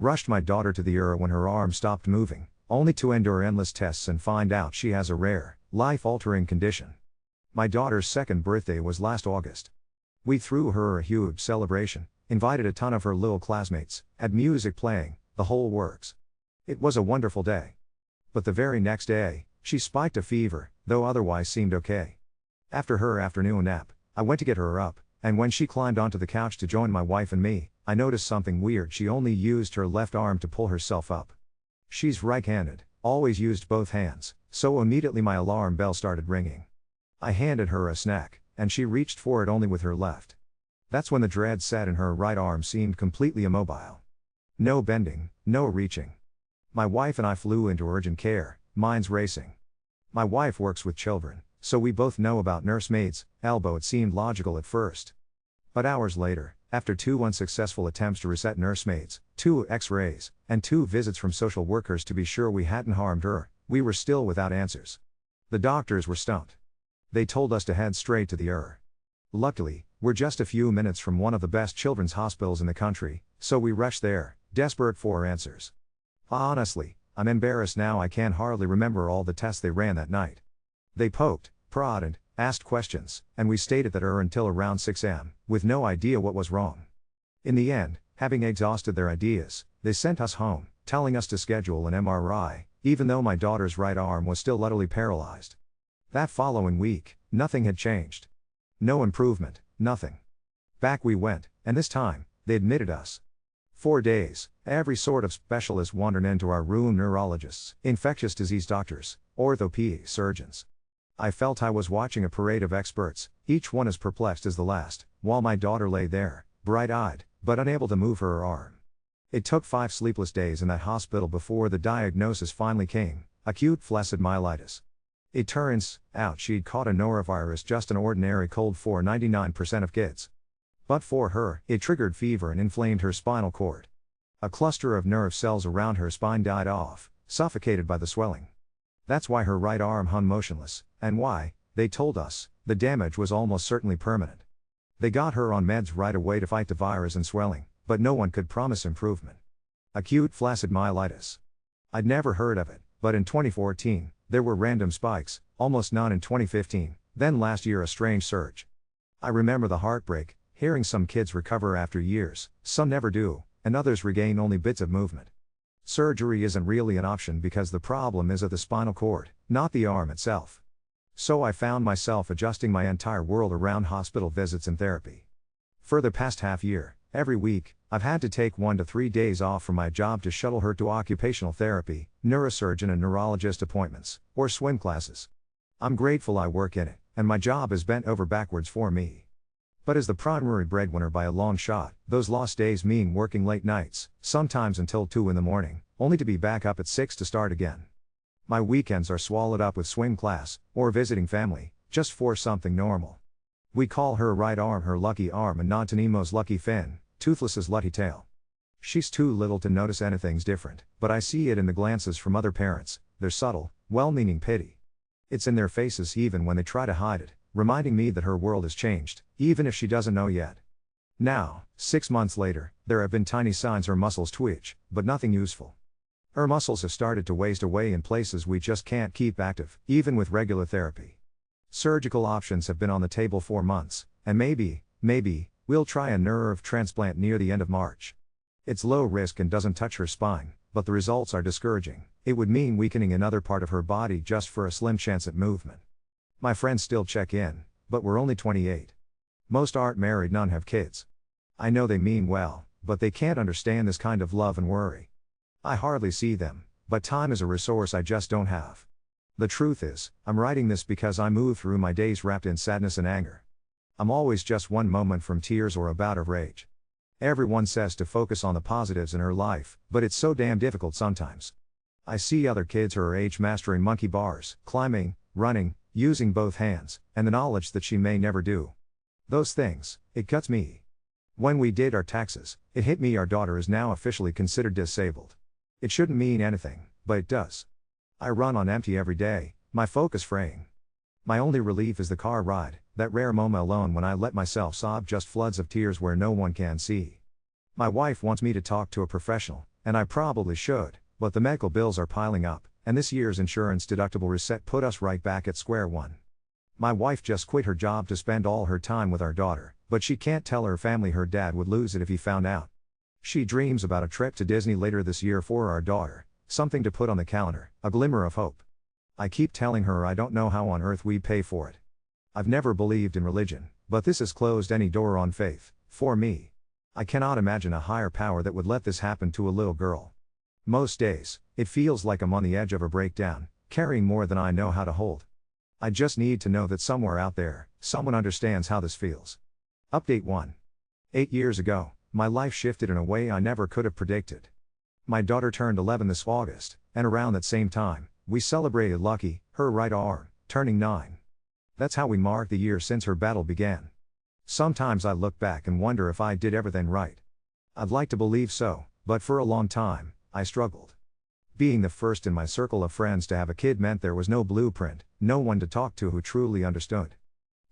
Rushed my daughter to the ER when her arm stopped moving, only to endure endless tests and find out she has a rare, life-altering condition. My daughter's second birthday was last August. We threw her a huge celebration, invited a ton of her little classmates, had music playing, the whole works. It was a wonderful day. But the very next day, she spiked a fever, though otherwise seemed okay. After her afternoon nap, I went to get her up, and when she climbed onto the couch to join my wife and me, I noticed something weird. She only used her left arm to pull herself up. She's right-handed, always used both hands, so immediately my alarm bell started ringing. I handed her a snack, and she reached for it only with her left. That's when the dread set in. Her right arm seemed completely immobile. No bending, no reaching. My wife and I flew into urgent care, minds racing. My wife works with children, so we both know about nursemaids. Elbow. It seemed logical at first. But hours later, after 2 unsuccessful attempts to reset nursemaids, 2 x-rays, and 2 visits from social workers to be sure we hadn't harmed her, we were still without answers. The doctors were stumped. They told us to head straight to the ER. Luckily, we're just a few minutes from one of the best children's hospitals in the country, so we rushed there, desperate for answers. Honestly, I'm embarrassed now. I can hardly remember all the tests they ran that night. They poked, prodded, asked questions, and we stayed at that ER until around 6 a.m., with no idea what was wrong. In the end, having exhausted their ideas, they sent us home, telling us to schedule an MRI, even though my daughter's right arm was still utterly paralyzed. That following week, nothing had changed. No improvement, nothing. Back we went, and this time, they admitted us. 4 days, every sort of specialist wandered into our room: neurologists, infectious disease doctors, orthopedic surgeons. I felt I was watching a parade of experts, each one as perplexed as the last, while my daughter lay there, bright-eyed, but unable to move her arm. It took 5 sleepless days in that hospital before the diagnosis finally came: acute flaccid myelitis. It turns out she'd caught a norovirus, just an ordinary cold for 99% of kids. But for her, it triggered fever and inflamed her spinal cord. A cluster of nerve cells around her spine died off, suffocated by the swelling. That's why her right arm hung motionless, and why, they told us, the damage was almost certainly permanent. They got her on meds right away to fight the virus and swelling, but no one could promise improvement. Acute flaccid myelitis. I'd never heard of it, but in 2014, there were random spikes, almost none in 2015, then last year a strange surge. I remember the heartbreak, hearing some kids recover after years, some never do, and others regain only bits of movement. Surgery isn't really an option because the problem is at the spinal cord, not the arm itself. So I found myself adjusting my entire world around hospital visits and therapy. For the past half year, every week, I've had to take 1 to 3 days off from my job to shuttle her to occupational therapy, neurosurgeon and neurologist appointments, or swim classes. I'm grateful I work in it, and my job is bent over backwards for me. But as the primary breadwinner by a long shot, those lost days mean working late nights, sometimes until 2 in the morning, only to be back up at 6 to start again. My weekends are swallowed up with swim class, or visiting family, just for something normal. We call her right arm her lucky arm and nod to Nemo's lucky fin, Toothless's lucky tail. She's too little to notice anything's different, but I see it in the glances from other parents, their subtle, well-meaning pity. It's in their faces even when they try to hide it, reminding me that her world has changed, even if she doesn't know yet. Now, 6 months later, there have been tiny signs her muscles twitch, but nothing useful. Her muscles have started to waste away in places we just can't keep active, even with regular therapy. Surgical options have been on the table for months, and maybe, we'll try a nerve transplant near the end of March. It's low risk and doesn't touch her spine, but the results are discouraging. It would mean weakening another part of her body just for a slim chance at movement. My friends still check in, but we're only 28. Most aren't married, none have kids. I know they mean well, but they can't understand this kind of love and worry. I hardly see them, but time is a resource I just don't have. The truth is, I'm writing this because I move through my days wrapped in sadness and anger. I'm always just one moment from tears or a bout of rage. Everyone says to focus on the positives in her life, but it's so damn difficult sometimes. I see other kids her age mastering monkey bars, climbing, running, using both hands, and the knowledge that she may never do those things, it cuts me. When we did our taxes, it hit me our daughter is now officially considered disabled. It shouldn't mean anything, but it does. I run on empty every day, my focus fraying. My only relief is the car ride, that rare moment alone when I let myself sob just floods of tears where no one can see. My wife wants me to talk to a professional, and I probably should, but the medical bills are piling up, and this year's insurance deductible reset put us right back at square one. My wife just quit her job to spend all her time with our daughter, but she can't tell her family her dad would lose it if he found out. She dreams about a trip to Disney later this year for our daughter, something to put on the calendar, a glimmer of hope. I keep telling her I don't know how on earth we'd pay for it. I've never believed in religion, but this has closed any door on faith, for me. I cannot imagine a higher power that would let this happen to a little girl. Most days, it feels like I'm on the edge of a breakdown, carrying more than I know how to hold. I just need to know that somewhere out there, someone understands how this feels. Update 1. 8 years ago, my life shifted in a way I never could have predicted. My daughter turned 11 this August, and around that same time, we celebrated Lucky, her right arm, turning 9. That's how we marked the year since her battle began. Sometimes I look back and wonder if I did everything right. I'd like to believe so, but for a long time, I struggled. Being the first in my circle of friends to have a kid meant there was no blueprint, no one to talk to who truly understood.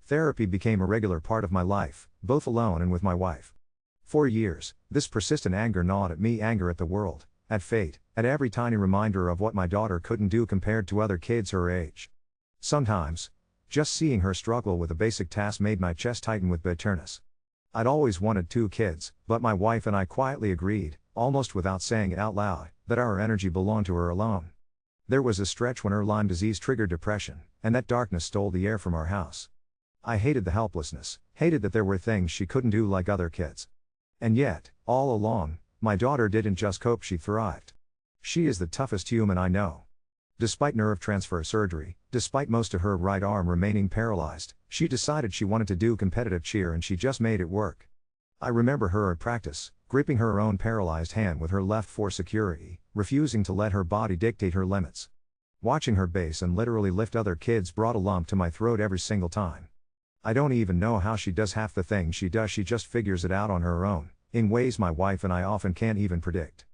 Therapy became a regular part of my life, both alone and with my wife. For years, this persistent anger gnawed at me, anger at the world, at fate, at every tiny reminder of what my daughter couldn't do compared to other kids her age. Sometimes, just seeing her struggle with a basic task made my chest tighten with bitterness. I'd always wanted 2 kids, but my wife and I quietly agreed, almost without saying it out loud, that our energy belonged to her alone. There was a stretch when her Lyme disease triggered depression, and that darkness stole the air from our house. I hated the helplessness, hated that there were things she couldn't do like other kids. And yet, all along, my daughter didn't just cope, she thrived. She is the toughest human I know. Despite nerve transfer surgery, despite most of her right arm remaining paralyzed, she decided she wanted to do competitive cheer and she just made it work. I remember her at practice, gripping her own paralyzed hand with her left for security, refusing to let her body dictate her limits. Watching her base and literally lift other kids brought a lump to my throat every single time. I don't even know how she does half the things she does, she just figures it out on her own, in ways my wife and I often can't even predict.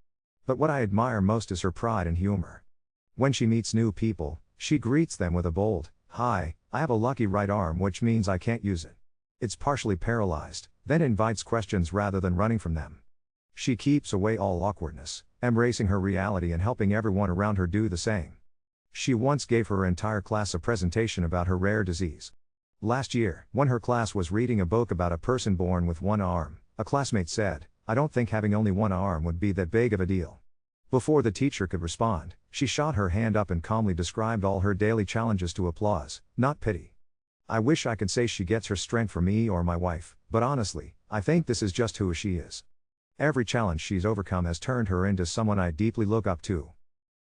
But what I admire most is her pride and humor. When she meets new people, she greets them with a bold, "Hi, I have a lucky right arm, which means I can't use it. It's partially paralyzed," then invites questions rather than running from them. She keeps away all awkwardness, embracing her reality and helping everyone around her do the same. She once gave her entire class a presentation about her rare disease. Last year, when her class was reading a book about a person born with one arm, a classmate said, "I don't think having only one arm would be that big of a deal." Before the teacher could respond, she shot her hand up and calmly described all her daily challenges to applause, not pity. I wish I could say she gets her strength from me or my wife, but honestly, I think this is just who she is. Every challenge she's overcome has turned her into someone I deeply look up to.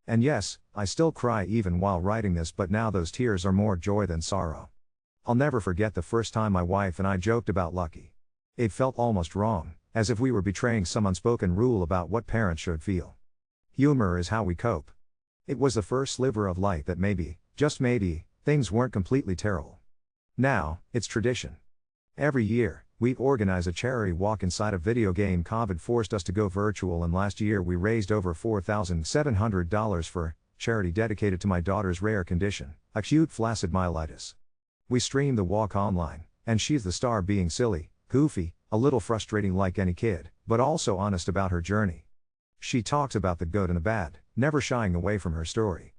And yes, I still cry even while writing this, but now those tears are more joy than sorrow. I'll never forget the first time my wife and I joked about Lucky. It felt almost wrong, as if we were betraying some unspoken rule about what parents should feel. Humor is how we cope. It was the first sliver of light that maybe, just maybe, things weren't completely terrible. Now, it's tradition. Every year, we organize a charity walk inside a video game. COVID forced us to go virtual, and last year we raised over $4,700 for charity dedicated to my daughter's rare condition, acute flaccid myelitis. We streamed the walk online, and she's the star, being silly, goofy, a little frustrating like any kid, but also honest about her journey. She talks about the good and the bad, never shying away from her story.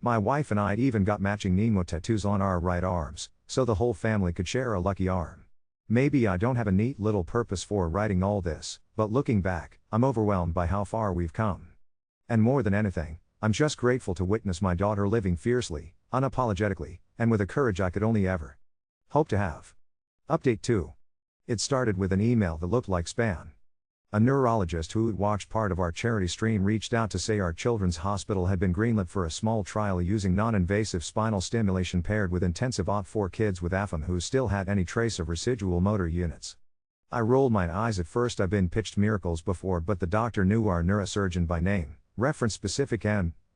My wife and I even got matching Nemo tattoos on our right arms, so the whole family could share a lucky arm. Maybe I don't have a neat little purpose for writing all this, but looking back, I'm overwhelmed by how far we've come. And more than anything, I'm just grateful to witness my daughter living fiercely, unapologetically, and with a courage I could only ever hope to have. Update 2. It started with an email that looked like spam. A neurologist who watched part of our charity stream reached out to say our children's hospital had been greenlit for a small trial using non-invasive spinal stimulation paired with intensive OT for kids with AFM who still had any trace of residual motor units. I rolled my eyes at first. I've been pitched miracles before, but the doctor knew our neurosurgeon by name, referenced specific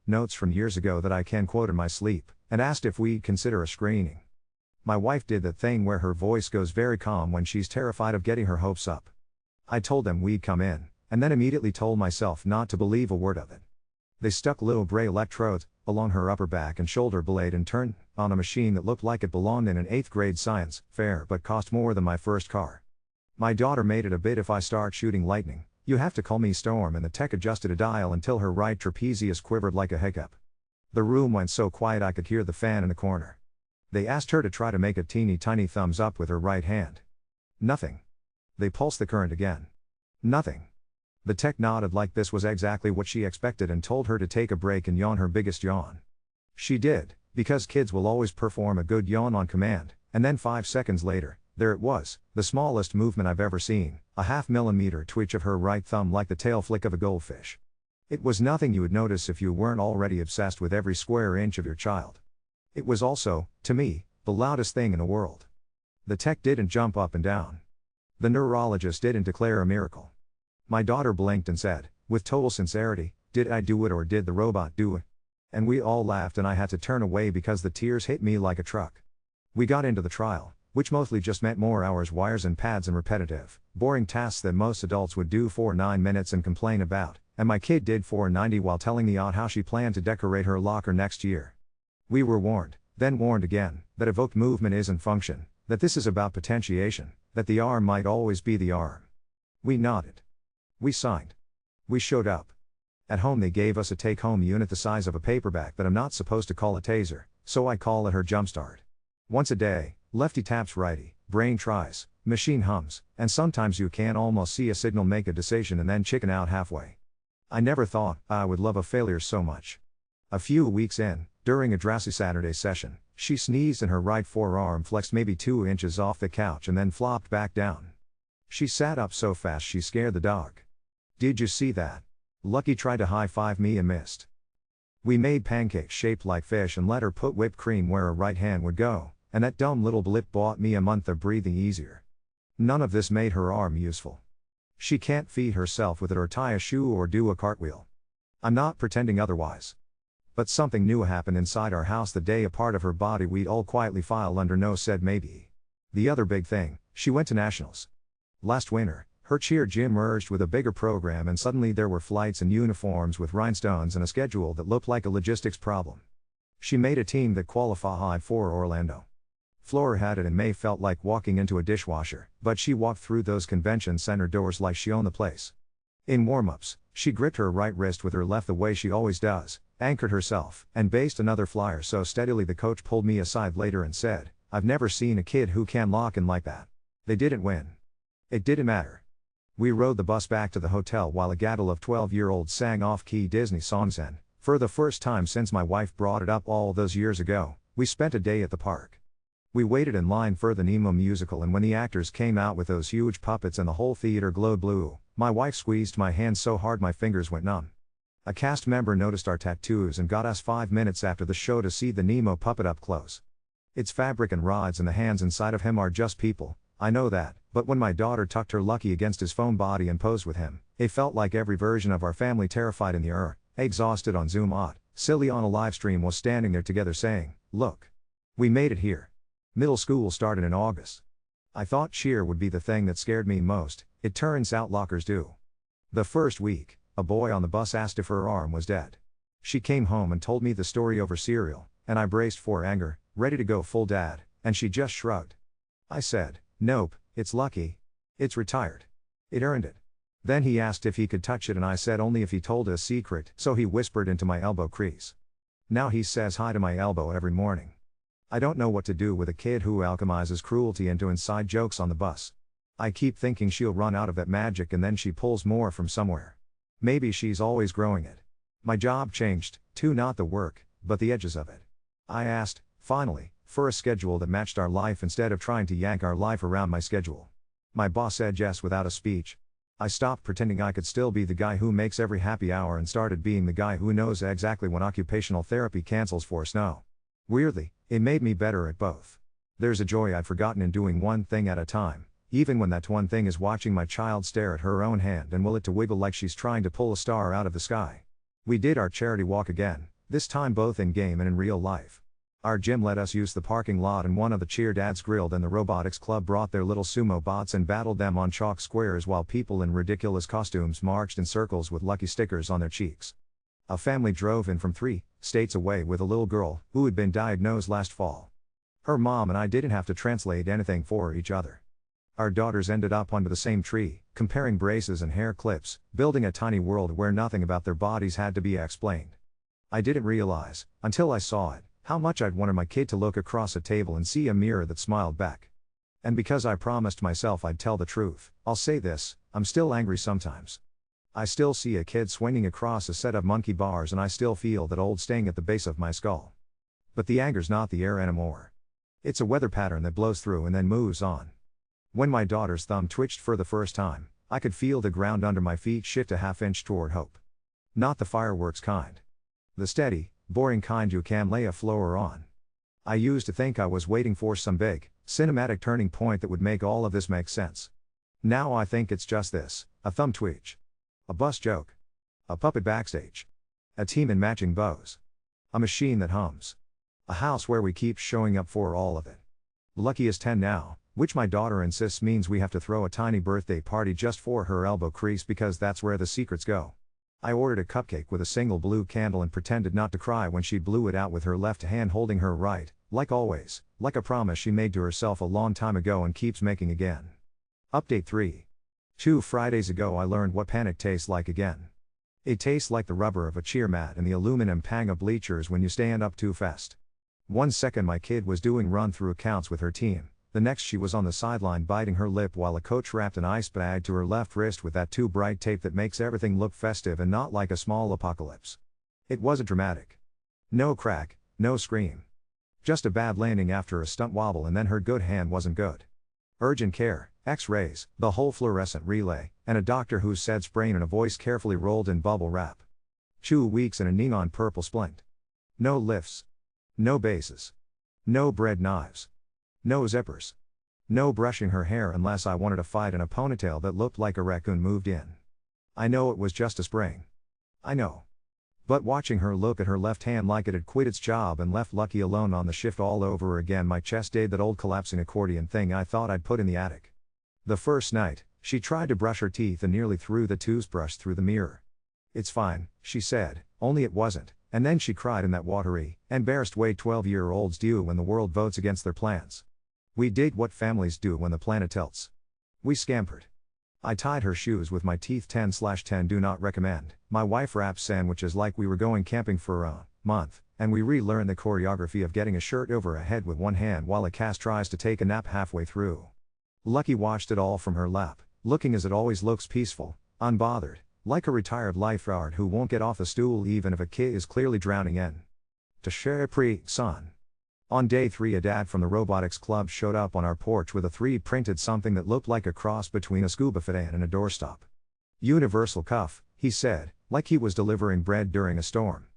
notes from years ago that I can quote in my sleep, and asked if we'd consider a screening. My wife did that thing where her voice goes very calm when she's terrified of getting her hopes up. I told them we'd come in, and then immediately told myself not to believe a word of it. They stuck little gray electrodes along her upper back and shoulder blade and turned on a machine that looked like it belonged in an 8th grade science fair but cost more than my first car. My daughter made it a bit if I start shooting lightning, "You have to call me Storm," and the tech adjusted a dial until her right trapezius quivered like a hiccup. The room went so quiet I could hear the fan in the corner. They asked her to try to make a teeny tiny thumbs up with her right hand. Nothing. They pulsed the current again. Nothing. The tech nodded like this was exactly what she expected and told her to take a break and yawn her biggest yawn. She did, because kids will always perform a good yawn on command, and then 5 seconds later, there it was, the smallest movement I've ever seen, a half-millimeter twitch of her right thumb like the tail flick of a goldfish. It was nothing you would notice if you weren't already obsessed with every square inch of your child. It was also, to me, the loudest thing in the world. The tech didn't jump up and down. The neurologist didn't declare a miracle. My daughter blinked and said, with total sincerity, "Did I do it or did the robot do it?" And we all laughed and I had to turn away because the tears hit me like a truck. We got into the trial, which mostly just meant more hours, wires and pads and repetitive, boring tasks that most adults would do for 9 minutes and complain about, and my kid did 490 while telling the aunt how she planned to decorate her locker next year. We were warned, then warned again, that evoked movement isn't function, that this is about potentiation, that the arm might always be the arm. We nodded. We signed. We showed up. At home they gave us a take-home unit the size of a paperback that I'm not supposed to call a taser, so I call it her jumpstart. Once a day, lefty taps righty, brain tries, machine hums, and sometimes you can almost see a signal make a decision and then chicken out halfway. I never thought I would love a failure so much. A few weeks in, during a drowsy Saturday session, she sneezed and her right forearm flexed maybe 2 inches off the couch and then flopped back down. She sat up so fast she scared the dog. "Did you see that?" Lucky tried to high-five me and missed. We made pancakes shaped like fish and let her put whipped cream where her right hand would go, and that dumb little blip bought me a month of breathing easier. None of this made her arm useful. She can't feed herself with it or tie a shoe or do a cartwheel. I'm not pretending otherwise. But something new happened inside our house the day a part of her body we'd all quietly filed under no said maybe. The other big thing, she went to nationals. Last winter, her cheer gym merged with a bigger program and suddenly there were flights and uniforms with rhinestones and a schedule that looked like a logistics problem. She made a team that qualified for Orlando. Flora had it and May felt like walking into a dishwasher, but she walked through those convention center doors like she owned the place. In warm-ups, she gripped her right wrist with her left the way she always does, anchored herself, and based another flyer so steadily the coach pulled me aside later and said, "I've never seen a kid who can lock in like that." They didn't win. It didn't matter. We rode the bus back to the hotel while a gaggle of 12-year-olds sang off-key Disney songs and, for the first time since my wife brought it up all those years ago, we spent a day at the park. We waited in line for the Nemo musical and when the actors came out with those huge puppets and the whole theater glowed blue, my wife squeezed my hand so hard my fingers went numb. A cast member noticed our tattoos and got us 5 minutes after the show to see the Nemo puppet up close. It's fabric and rods and the hands inside of him are just people, I know that, but when my daughter tucked her Lucky against his foam body and posed with him, it felt like every version of our family terrified in the exhausted on Zoom silly on a live stream was standing there together saying, "Look. We made it here." Middle school started in August. I thought cheer would be the thing that scared me most, it turns out lockers do. The first week, a boy on the bus asked if her arm was dead. She came home and told me the story over cereal, and I braced for anger, ready to go full dad, and she just shrugged. I said, "Nope, it's lucky. It's retired. It earned it." Then he asked if he could touch it and I said only if he told a secret, so he whispered into my elbow crease. Now he says hi to my elbow every morning. I don't know what to do with a kid who alchemizes cruelty into inside jokes on the bus. I keep thinking she'll run out of that magic and then she pulls more from somewhere. Maybe she's always growing it. My job changed, too, not the work, but the edges of it. I asked, finally, for a schedule that matched our life instead of trying to yank our life around my schedule. My boss said yes without a speech. I stopped pretending I could still be the guy who makes every happy hour and started being the guy who knows exactly when occupational therapy cancels for snow. Weirdly, it made me better at both. There's a joy I'd forgotten in doing one thing at a time, even when that one thing is watching my child stare at her own hand and will it to wiggle like she's trying to pull a star out of the sky. We did our charity walk again, this time both in game and in real life. Our gym let us use the parking lot and one of the cheer dads grilled and the robotics club brought their little sumo bots and battled them on chalk squares while people in ridiculous costumes marched in circles with lucky stickers on their cheeks. A family drove in from 3 states away with a little girl who had been diagnosed last fall. Her mom and I didn't have to translate anything for each other. Our daughters ended up under the same tree, comparing braces and hair clips, building a tiny world where nothing about their bodies had to be explained. I didn't realize, until I saw it, how much I'd wanted my kid to look across a table and see a mirror that smiled back. And because I promised myself I'd tell the truth, I'll say this, I'm still angry sometimes. I still see a kid swinging across a set of monkey bars and I still feel that old sting at the base of my skull. But the anger's not the air anymore. It's a weather pattern that blows through and then moves on. When my daughter's thumb twitched for the first time, I could feel the ground under my feet shift a half-inch toward hope. Not the fireworks kind. The steady, boring kind you can lay a flower on. I used to think I was waiting for some big, cinematic turning point that would make all of this make sense. Now I think it's just this, a thumb twitch. A bus joke. A puppet backstage. A team in matching bows. A machine that hums. A house where we keep showing up for all of it. Lucky is 10 now, which my daughter insists means we have to throw a tiny birthday party just for her elbow crease because that's where the secrets go. I ordered a cupcake with a single blue candle and pretended not to cry when she blew it out with her left hand holding her right, like always, like a promise she made to herself a long time ago and keeps making again. Update 3. 2 Fridays ago I learned what panic tastes like again. It tastes like the rubber of a cheer mat and the aluminum pang of bleachers when you stand up too fast. 1 second my kid was doing run-through counts with her team. The next she was on the sideline biting her lip while a coach wrapped an ice bag to her left wrist with that too bright tape that makes everything look festive and not like a small apocalypse. It wasn't dramatic. No crack, no scream. Just a bad landing after a stunt wobble and then her good hand wasn't good. Urgent care, X-rays, the whole fluorescent relay, and a doctor who said sprain and a voice carefully rolled in bubble wrap. 2 weeks and a neon purple splint. No lifts. No bases. No bread knives. No zippers. No brushing her hair unless I wanted a fight and a ponytail that looked like a raccoon moved in. I know it was just a sprain. I know. But watching her look at her left hand like it had quit its job and left Lucky alone on the shift all over again, my chest did that old collapsing accordion thing I thought I'd put in the attic. The first night, she tried to brush her teeth and nearly threw the toothbrush through the mirror. It's fine, she said, only it wasn't, and then she cried in that watery, embarrassed way 12-year-olds do when the world votes against their plans. We did what families do when the planet tilts. We scampered. I tied her shoes with my teeth 10/10 do not recommend. My wife wrapped sandwiches like we were going camping for a month, and we relearned the choreography of getting a shirt over a head with one hand while a Cass tries to take a nap halfway through. Lucky watched it all from her lap, looking as it always looks, peaceful, unbothered, like a retired lifeguard who won't get off the stool even if a kid is clearly drowning in. T'chère son. On day 3 a dad from the robotics club showed up on our porch with a 3D printed something that looked like a cross between a scuba fit and a doorstop. Universal cuff, he said, like he was delivering bread during a storm.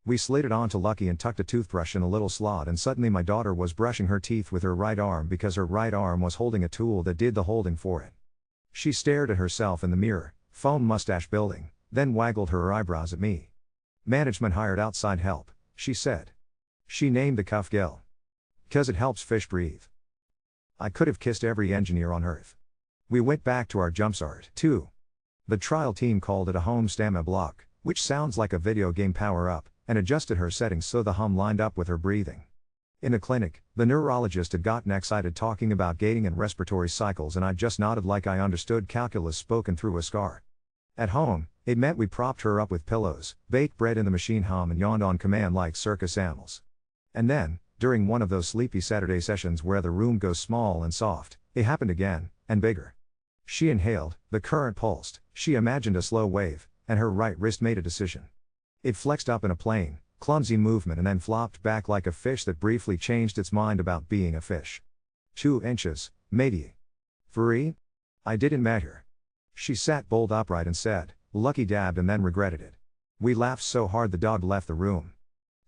We slid it onto Lucky and tucked a toothbrush in a little slot, and suddenly my daughter was brushing her teeth with her right arm because her right arm was holding a tool that did the holding for it. She stared at herself in the mirror, foam mustache building, then waggled her eyebrows at me. Management hired outside help, she said. She named the cuff Gil. 'Cause it helps fish breathe. I could have kissed every engineer on Earth. We went back to our jumpstart, too. The trial team called it a home stamina block, which sounds like a video game power-up, and adjusted her settings so the hum lined up with her breathing. In the clinic, the neurologist had gotten excited talking about gating and respiratory cycles, and I just nodded like I understood calculus spoken through a scar. At home, it meant we propped her up with pillows, baked bread in the machine hum, and yawned on command like circus animals. And then, during one of those sleepy Saturday sessions where the room goes small and soft, it happened again, and bigger. She inhaled, the current pulsed, she imagined a slow wave, and her right wrist made a decision. It flexed up in a plain, clumsy movement and then flopped back like a fish that briefly changed its mind about being a fish. 2 inches, maybe. 3? I didn't measure. She sat bolt upright and said, Lucky dabbed and then regretted it. We laughed so hard the dog left the room.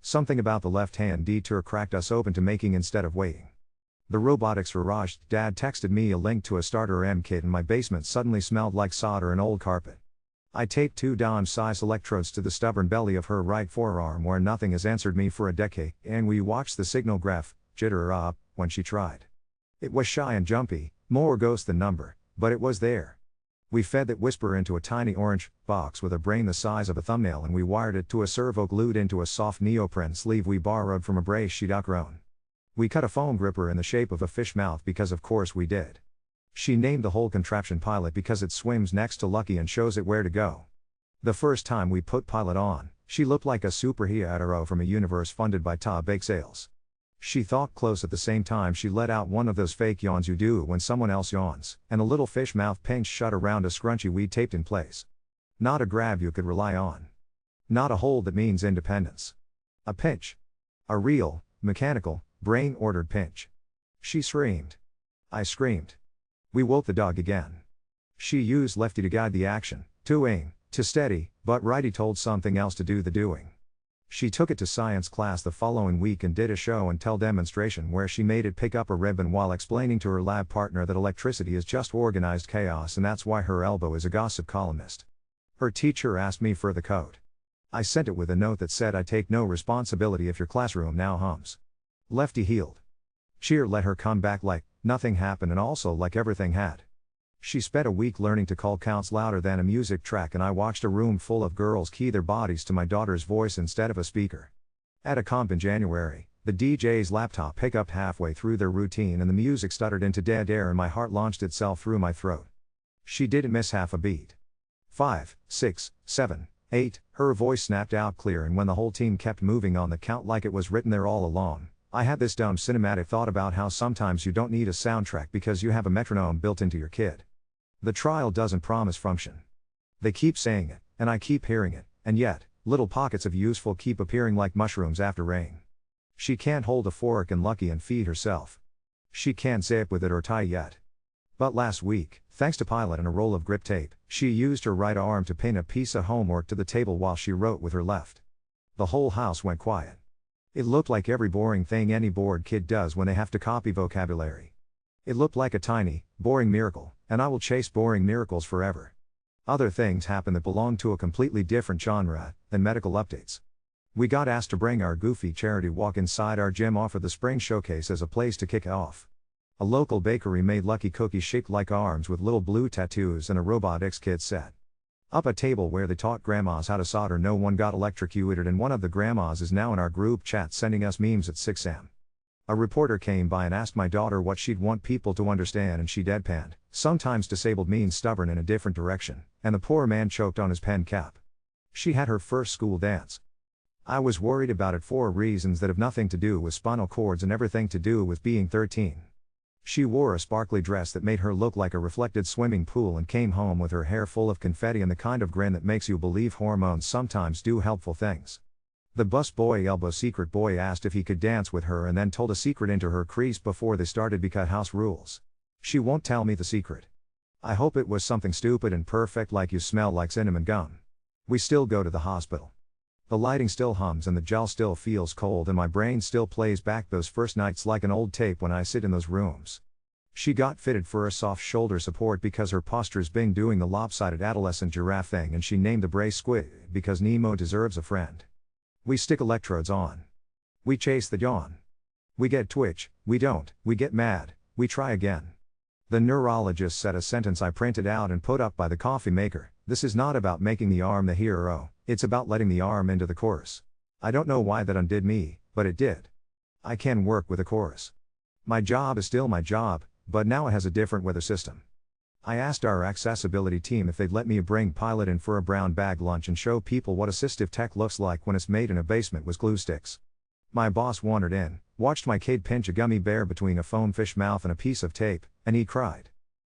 Something about the left-hand detour cracked us open to making instead of waiting. The robotics garage dad texted me a link to a starter M kit and my basement suddenly smelled like solder and old carpet. I taped 2 dime-size electrodes to the stubborn belly of her right forearm where nothing has answered me for a decade, and we watched the signal graph jitter up when she tried. It was shy and jumpy, more ghost than number, but it was there. We fed that whisper into a tiny orange box with a brain the size of a thumbnail, and we wired it to a servo glued into a soft neoprene sleeve we borrowed from a brace she'd outgrown. We cut a foam gripper in the shape of a fish mouth because of course we did. She named the whole contraption Pilot because it swims next to Lucky and shows it where to go. The first time we put Pilot on, she looked like a superhero from a universe funded by bake sales. She thought close at the same time she let out one of those fake yawns you do when someone else yawns, and a little fish mouth pinched shut around a scrunchie we taped in place. Not a grab you could rely on. Not a hold that means independence. A pinch. A real, mechanical, brain-ordered pinch. She screamed. I screamed. We woke the dog again. She used Lefty to guide the action, to aim, to steady, but Righty told something else to do the doing. She took it to science class the following week and did a show and tell demonstration where she made it pick up a ribbon while explaining to her lab partner that electricity is just organized chaos and that's why her elbow is a gossip columnist. Her teacher asked me for the code. I sent it with a note that said I take no responsibility if your classroom now hums. Lefty healed. Cheer let her come back like nothing happened and also like everything had. She spent a week learning to call counts louder than a music track and I watched a room full of girls key their bodies to my daughter's voice instead of a speaker. At a comp in January, the DJ's laptop hiccuped halfway through their routine and the music stuttered into dead air and my heart launched itself through my throat. She didn't miss half a beat. 5, 6, 7, 8, her voice snapped out clear and when the whole team kept moving on the count like it was written there all along, I had this dumb cinematic thought about how sometimes you don't need a soundtrack because you have a metronome built into your kid. The trial doesn't promise function. They keep saying it, and I keep hearing it, and yet, little pockets of useful keep appearing like mushrooms after rain. She can't hold a fork and Lucky and feed herself. She can't zip with it or tie yet. But last week, thanks to Pilot and a roll of grip tape, she used her right arm to pin a piece of homework to the table while she wrote with her left. The whole house went quiet. It looked like every boring thing any bored kid does when they have to copy vocabulary. It looked like a tiny, boring miracle, and I will chase boring miracles forever. Other things happened that belonged to a completely different genre than medical updates. We got asked to bring our goofy charity walk inside our gym off of the spring showcase as a place to kick it off. A local bakery made Lucky cookies shaped like arms with little blue tattoos and a robotics kit set up a table where they taught grandmas how to solder. No one got electrocuted and one of the grandmas is now in our group chat sending us memes at 6 am. A reporter came by and asked my daughter what she'd want people to understand and she deadpanned, sometimes disabled means stubborn in a different direction, and the poor man choked on his pen cap. She had her first school dance. I was worried about it for reasons that have nothing to do with spinal cords and everything to do with being 13. She wore a sparkly dress that made her look like a reflected swimming pool and came home with her hair full of confetti and the kind of grin that makes you believe hormones sometimes do helpful things. The bus boy elbow secret boy asked if he could dance with her and then told a secret into her crease before they started because house rules. She won't tell me the secret. I hope it was something stupid and perfect like you smell like cinnamon gum. We still go to the hospital. The lighting still hums and the gel still feels cold and my brain still plays back those first nights like an old tape when I sit in those rooms. She got fitted for a soft shoulder support because her posture's been doing the lopsided adolescent giraffe thing and she named the brace Squid because Nemo deserves a friend. We stick electrodes on. We chase the yawn. We get twitch, we don't, we get mad, we try again. The neurologist said a sentence I printed out and put up by the coffee maker: this is not about making the arm the hero, it's about letting the arm into the chorus. I don't know why that undid me, but it did. I can work with a chorus. My job is still my job, but now it has a different weather system. I asked our accessibility team if they'd let me bring Pilot in for a brown bag lunch and show people what assistive tech looks like when it's made in a basement with glue sticks. My boss wandered in, watched my kid pinch a gummy bear between a foam fish mouth and a piece of tape, and he cried.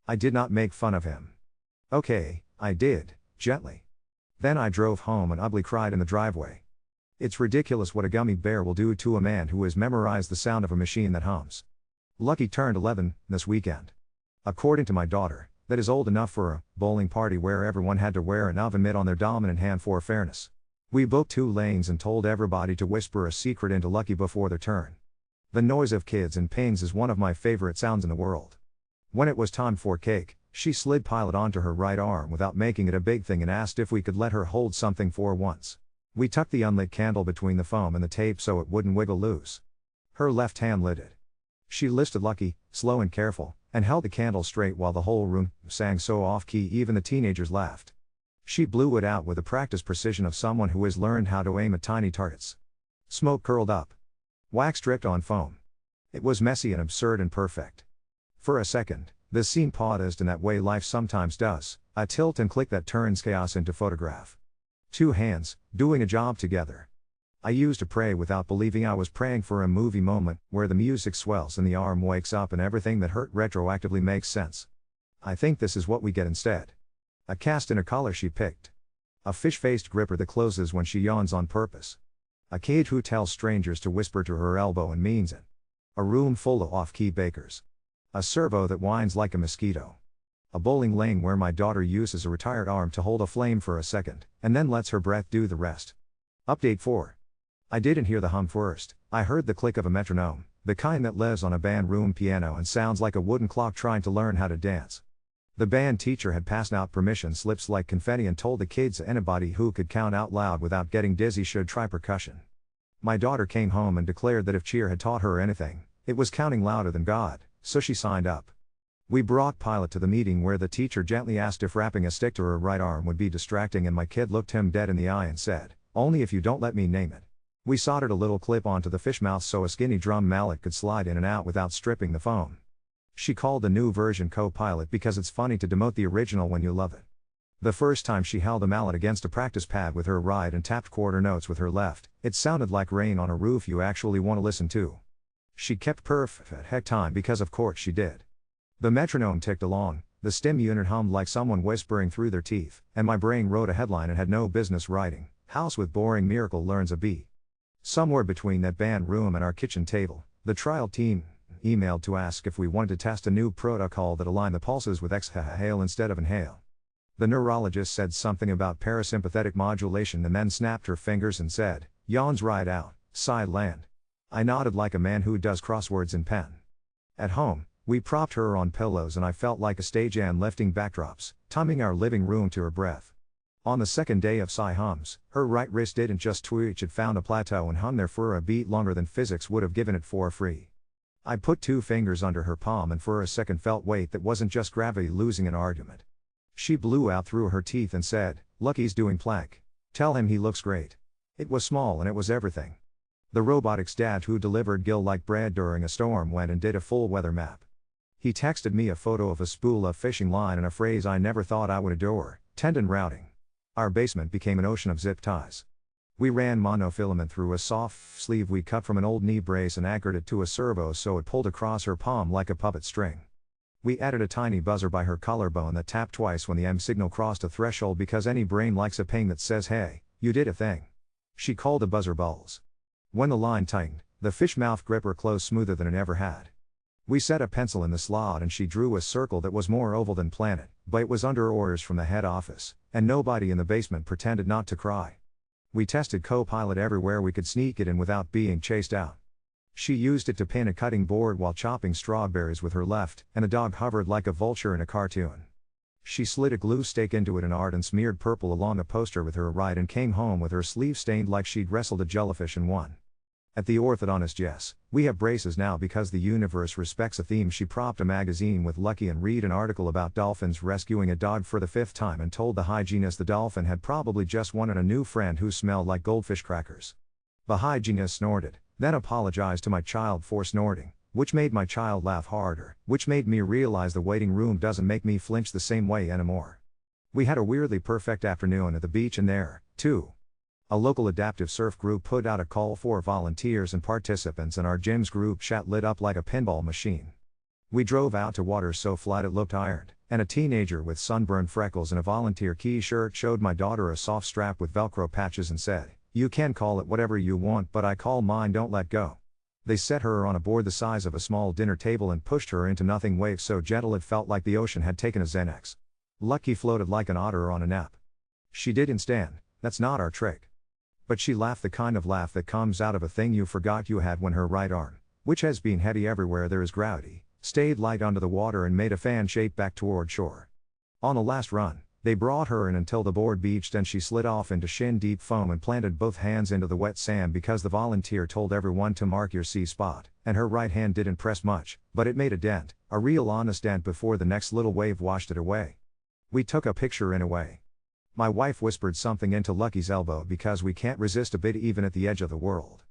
I did not make fun of him. Okay, I did, gently. Then I drove home and ugly cried in the driveway. It's ridiculous what a gummy bear will do to a man who has memorized the sound of a machine that hums. Lucky turned 11 this weekend. According to my daughter, that is old enough for a bowling party where everyone had to wear an oven mitt on their dominant hand for fairness. We booked 2 lanes and told everybody to whisper a secret into Lucky before their turn. The noise of kids and pings is one of my favorite sounds in the world. When it was time for cake, she slid Pilot onto her right arm without making it a big thing and asked if we could let her hold something for once. We tucked the unlit candle between the foam and the tape so it wouldn't wiggle loose. Her left hand lit it. She lifted Lucky, slow and careful, and held the candle straight while the whole room sang so off-key even the teenagers laughed. She blew it out with the practiced precision of someone who has learned how to aim at tiny targets. Smoke curled up. Wax dripped on foam. It was messy and absurd and perfect. For a second, The scene paused in that way life sometimes does, a tilt and click that turns chaos into photograph. Two hands, doing a job together. I used to pray without believing I was praying for a movie moment, where the music swells and the arm wakes up and everything that hurt retroactively makes sense. I think this is what we get instead. A cast in a collar she picked. A fish-faced gripper that closes when she yawns on purpose. A cage who tells strangers to whisper to her elbow and means it. A room full of off-key bakers. A servo that whines like a mosquito. A bowling lane where my daughter uses a retired arm to hold a flame for a second, and then lets her breath do the rest. Update 4. I didn't hear the hum first, I heard the click of a metronome, the kind that lives on a band room piano and sounds like a wooden clock trying to learn how to dance. The band teacher had passed out permission slips like confetti and told the kids anybody who could count out loud without getting dizzy should try percussion. My daughter came home and declared that if cheer had taught her anything, it was counting louder than God, so she signed up. We brought Pilot to the meeting where the teacher gently asked if wrapping a stick to her right arm would be distracting, and my kid looked him dead in the eye and said, "Only if you don't let me name it." We soldered a little clip onto the fish mouth so a skinny drum mallet could slide in and out without stripping the foam. She called the new version Co-Pilot because it's funny to demote the original when you love it. The first time she held a mallet against a practice pad with her right and tapped quarter notes with her left, it sounded like rain on a roof you actually want to listen to. She kept perfect time because of course she did. The metronome ticked along, the stem unit hummed like someone whispering through their teeth, and my brain wrote a headline it had no business writing: "House with boring miracle learns a beat." Somewhere between that band room and our kitchen table, the trial team emailed to ask if we wanted to test a new protocol that aligned the pulses with exhale instead of inhale. The neurologist said something about parasympathetic modulation and then snapped her fingers and said, "Yawns right out, side land." I nodded like a man who does crosswords in pen. At home, we propped her on pillows and I felt like a stagehand lifting backdrops, timing our living room to her breath. On the second day of Psy hums, her right wrist didn't just twitch, it found a plateau and hung there for a beat longer than physics would have given it for free. I put 2 fingers under her palm and for a second felt weight that wasn't just gravity losing an argument. She blew out through her teeth and said, "Lucky's doing plank. Tell him he looks great." It was small and it was everything. The robotics dad who delivered Gil like bread during a storm went and did a full weather map. He texted me a photo of a spool of fishing line and a phrase I never thought I would adore: tendon routing. Our basement became an ocean of zip ties. We ran monofilament through a soft sleeve we cut from an old knee brace and anchored it to a servo so it pulled across her palm like a puppet string. We added a tiny buzzer by her collarbone that tapped twice when the M signal crossed a threshold because any brain likes a ping that says, "Hey, you did a thing." She called the buzzer buzz. When the line tightened, the fish mouth gripper closed smoother than it ever had. We set a pencil in the slot and she drew a circle that was more oval than planet, but it was under orders from the head office, and nobody in the basement pretended not to cry. We tested Co-Pilot everywhere we could sneak it in without being chased out. She used it to pin a cutting board while chopping strawberries with her left, and the dog hovered like a vulture in a cartoon. She slid a glue stake into it in art and smeared purple along a poster with her right and came home with her sleeve stained like she'd wrestled a jellyfish and won. At the orthodontist, yes, we have braces now because the universe respects a theme. She propped a magazine with Lucky and read an article about dolphins rescuing a dog for the 5th time and told the hygienist the dolphin had probably just wanted a new friend who smelled like goldfish crackers. The hygienist snorted, then apologized to my child for snorting, which made my child laugh harder, which made me realize the waiting room doesn't make me flinch the same way anymore. We had a weirdly perfect afternoon at the beach and there, too. A local adaptive surf group put out a call for volunteers and participants and our gym's group chat lit up like a pinball machine. We drove out to water so flat it looked ironed, and a teenager with sunburned freckles and a volunteer key shirt showed my daughter a soft strap with Velcro patches and said, "You can call it whatever you want but I call mine don't let go." They set her on a board the size of a small dinner table and pushed her into nothing waves so gentle it felt like the ocean had taken a Xanax. Lucky floated like an otter on a nap. She didn't stand, that's not our trick. But she laughed the kind of laugh that comes out of a thing you forgot you had when her right arm, which has been heady everywhere there is gravity, stayed light under the water and made a fan shape back toward shore. On the last run, they brought her in until the board beached and she slid off into shin-deep foam and planted both hands into the wet sand because the volunteer told everyone to mark your C spot, and her right hand didn't press much, but it made a dent, a real honest dent before the next little wave washed it away. We took a picture in a way. My wife whispered something into Lucky's elbow because we can't resist a bit even at the edge of the world.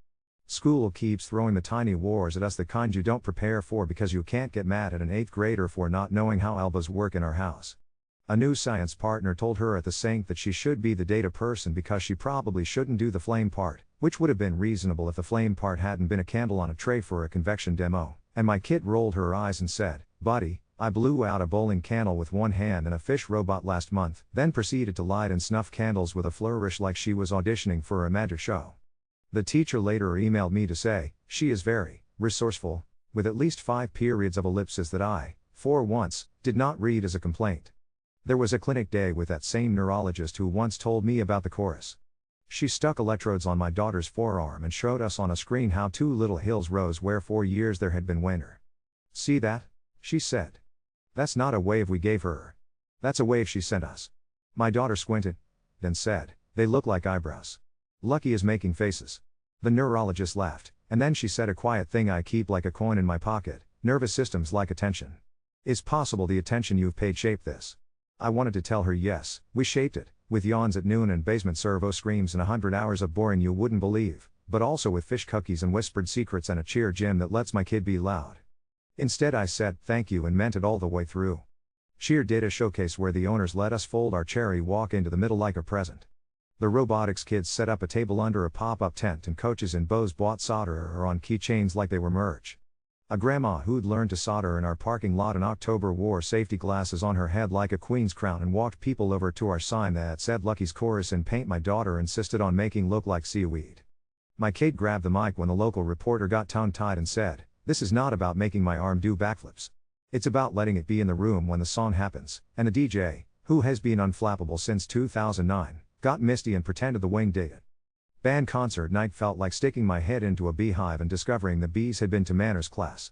School keeps throwing the tiny wars at us, the kind you don't prepare for because you can't get mad at an 8th grader for not knowing how elbows work in our house. A new science partner told her at the sink that she should be the data person because she probably shouldn't do the flame part, which would have been reasonable if the flame part hadn't been a candle on a tray for a convection demo, and my kid rolled her eyes and said, "Buddy, I blew out a bowling candle with one hand and a fish robot last month," then proceeded to light and snuff candles with a flourish like she was auditioning for a magic show. The teacher later emailed me to say, she is very resourceful, with at least 5 periods of ellipsis that I, for once, did not read as a complaint. There was a clinic day with that same neurologist who once told me about the chorus. She stuck electrodes on my daughter's forearm and showed us on a screen how 2 little hills rose where for years there had been winter. "See that?" she said. "That's not a wave we gave her. That's a wave she sent us." My daughter squinted, then said, "They look like eyebrows. Lucky is making faces." The neurologist laughed, and then she said a quiet thing I keep like a coin in my pocket: nervous systems like attention. It's possible the attention you've paid shaped this. I wanted to tell her yes, we shaped it, with yawns at noon and basement servo screams and 100 hours of boring you wouldn't believe, but also with fish cookies and whispered secrets and a cheer gym that lets my kid be loud. Instead I said thank you and meant it all the way through. Cheer did a showcase where the owners let us fold our cherry walk into the middle like a present. The robotics kids set up a table under a pop-up tent and coaches in bows bought solder on keychains like they were merch. A grandma who'd learned to solder in our parking lot in October wore safety glasses on her head like a queen's crown and walked people over to our sign that said Lucky's Chorus in paint my daughter insisted on making look like seaweed. My kid grabbed the mic when the local reporter got tongue-tied and said, "This is not about making my arm do backflips. It's about letting it be in the room when the song happens," and the DJ, who has been unflappable since 2009, got misty and pretended the wing did it. Band concert night felt like sticking my head into a beehive and discovering the bees had been to manners class.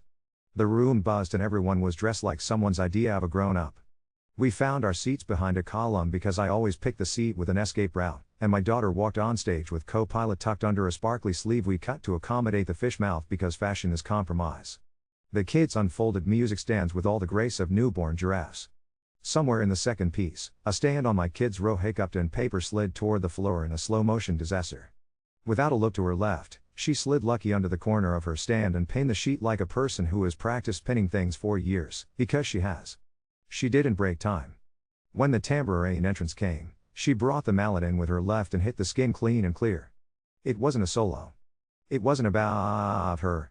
The room buzzed and everyone was dressed like someone's idea of a grown-up. We found our seats behind a column because I always pick the seat with an escape route, and my daughter walked on stage with co-pilot tucked under a sparkly sleeve we cut to accommodate the fish mouth because fashion is compromise. The kids unfolded music stands with all the grace of newborn giraffes. Somewhere in the second piece, a stand on my kid's row hiccuped and paper slid toward the floor in a slow-motion disaster. Without a look to her left, she slid Lucky under the corner of her stand and pinned the sheet like a person who has practiced pinning things for years, because she has. She didn't break time. When the tambourine entrance came, she brought the mallet in with her left and hit the skin clean and clear. It wasn't a solo. It wasn't about her.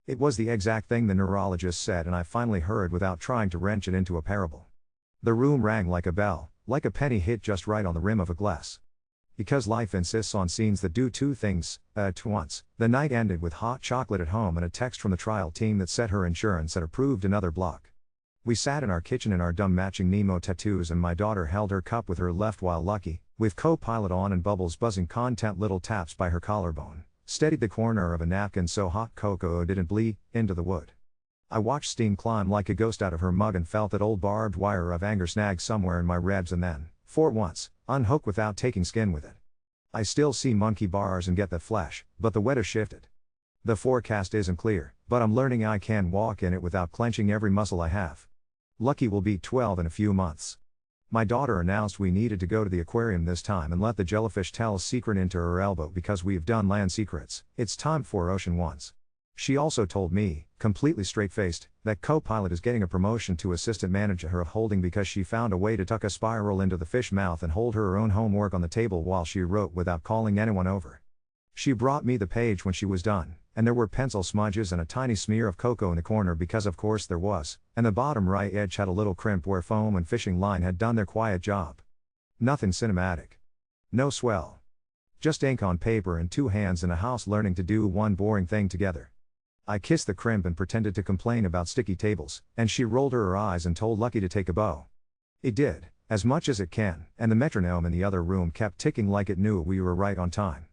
It was the exact thing the neurologist said, and I finally heard without trying to wrench it into a parable. The room rang like a bell, like a penny hit just right on the rim of a glass. Because life insists on scenes that do 2 things at once, the night ended with hot chocolate at home and a text from the trial team that said her insurance had approved another block. We sat in our kitchen in our dumb matching Nemo tattoos and my daughter held her cup with her left while Lucky, with co-pilot on and bubbles buzzing content little taps by her collarbone, steadied the corner of a napkin so hot cocoa didn't bleed into the wood. I watched steam climb like a ghost out of her mug and felt that old barbed wire of anger snag somewhere in my ribs and then, for once, unhook without taking skin with it. I still see monkey bars and get that flash, but the weather shifted. The forecast isn't clear, but I'm learning I can walk in it without clenching every muscle I have. Lucky will be 12 in a few months. My daughter announced we needed to go to the aquarium this time and let the jellyfish tell a secret into her elbow because we've done land secrets, it's time for ocean ones. She also told me, completely straight-faced, that co-pilot is getting a promotion to assistant manager of holding because she found a way to tuck a spiral into the fish mouth and hold her own homework on the table while she wrote without calling anyone over. She brought me the page when she was done, and there were pencil smudges and a tiny smear of cocoa in the corner because of course there was, and the bottom right edge had a little crimp where foam and fishing line had done their quiet job. Nothing cinematic. No swell. Just ink on paper and 2 hands in a house learning to do one boring thing together. I kissed the crimp and pretended to complain about sticky tables, and she rolled her eyes and told Lucky to take a bow. It did, as much as it can, and the metronome in the other room kept ticking like it knew we were right on time.